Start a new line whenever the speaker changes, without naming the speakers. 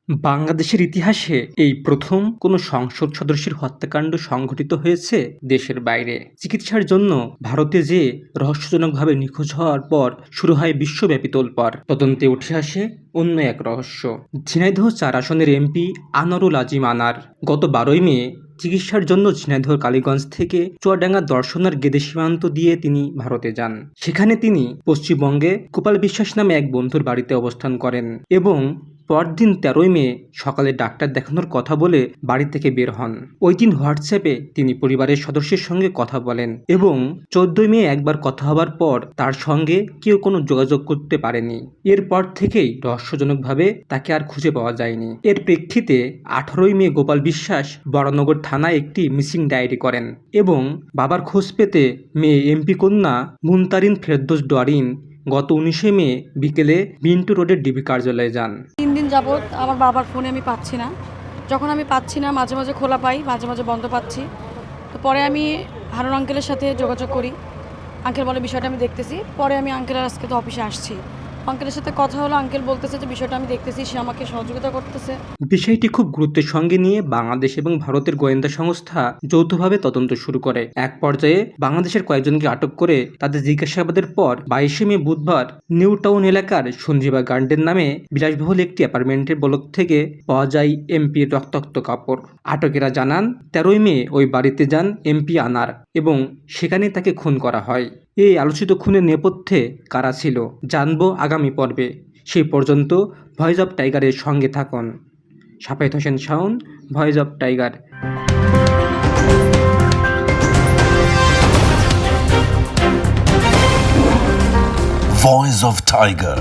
বাংলাদেশের ইতিহাসে এই প্রথম কোনো সংসদ সদস্যের হত্যাকাণ্ড সংঘটিত হয়েছে দেশের বাইরে। চিকিৎসার জন্য ভারতে যে রহস্যজনকভাবে নিখোঁজ হওয়ার পর শুরু হয় বিশ্বব্যাপী তোলপাড়। তদন্তে উঠে আসে অন্য এক রহস্য। ঝিনাইদহ ৪ আসনের এমপি আনোয়ারুল আজিম আনার গত ১২ই মে চিকিৎসার জন্য ঝিনাইদহ কালীগঞ্জ থেকে চুয়াডাঙ্গা দর্শনার গেদে সীমান্ত দিয়ে তিনি ভারতে যান। সেখানে তিনি পশ্চিমবঙ্গে গোপাল বিশ্বাস নামে এক বন্ধুর বাড়িতে অবস্থান করেন এবং পরদিন ১৩ই মে সকালে ডাক্তার দেখানোর কথা বলে বাড়ি থেকে বের হন। ওই দিন হোয়াটসঅ্যাপে তিনি পরিবারের সদস্যের সঙ্গে কথা বলেন এবং ১৪ই মে একবার কথা হবার পর তার সঙ্গে কেউ কোনো যোগাযোগ করতে পারেনি। এরপর থেকেই রহস্যজনকভাবে তাকে আর খুঁজে পাওয়া যায়নি। এর প্রেক্ষিতে ১৮ই মে গোপাল বিশ্বাস বরানগর থানায় একটি মিসিং ডায়েরি করেন এবং বাবার খোঁজ পেতে মেয়ে এমপি কন্যা মুনতারিন ফেরদৌস ডরিন গত ১৯শে মে বিকেলে মিন্টু রোডের ডিবি কার্যালয়ে যান।
৩ দিন যাবৎ আমার বাবার ফোনে আমি পাচ্ছি না। যখন আমি পাচ্ছি না, মাঝে মাঝে খোলা পাই, মাঝে মাঝে বন্ধ পাচ্ছি। তো পরে আমি হারুন আঙ্কেলের সাথে যোগাযোগ করি। আঙ্কেল বলে বিষয়টা আমি দেখতেছি। পরে আমি আঙ্কেলের আজকে তো অফিসে আসছি। আঙ্কেলের সাথে কথা হলো, আঙ্কেল বলতেছে যে বিষয়টা আমি দেখতেছি, সে আমাকে সহযোগিতা করতেছে।
বিষয়টি খুব গুরুত্বের সঙ্গে নিয়ে বাংলাদেশ এবং ভারতের গোয়েন্দা সংস্থা যৌথভাবে তদন্ত শুরু করে। এক পর্যায়ে বাংলাদেশের কয়েকজনকে আটক করে তাদের জিজ্ঞাসাবাদের পর ২২শে মে বুধবার নিউ টাউন এলাকার সঞ্জীবা গার্ডেন নামে বিলাসবহুল একটি অ্যাপার্টমেন্টের ব্লক থেকে পাওয়া যায় এমপির রক্তাক্ত কাপড়। আটকেরা জানান ১৩ই মে ওই বাড়িতে যান এমপি আনার এবং সেখানে তাকে খুন করা হয়। এই আলোচিত খুনের নেপথ্যে কারা ছিল জানবো আগামী পর্বে। সেই পর্যন্ত ভয়েস অব টাইগারের সঙ্গে থাকুন। Shafayet Hossain Shaon, voice of tiger.
Voice of Tiger.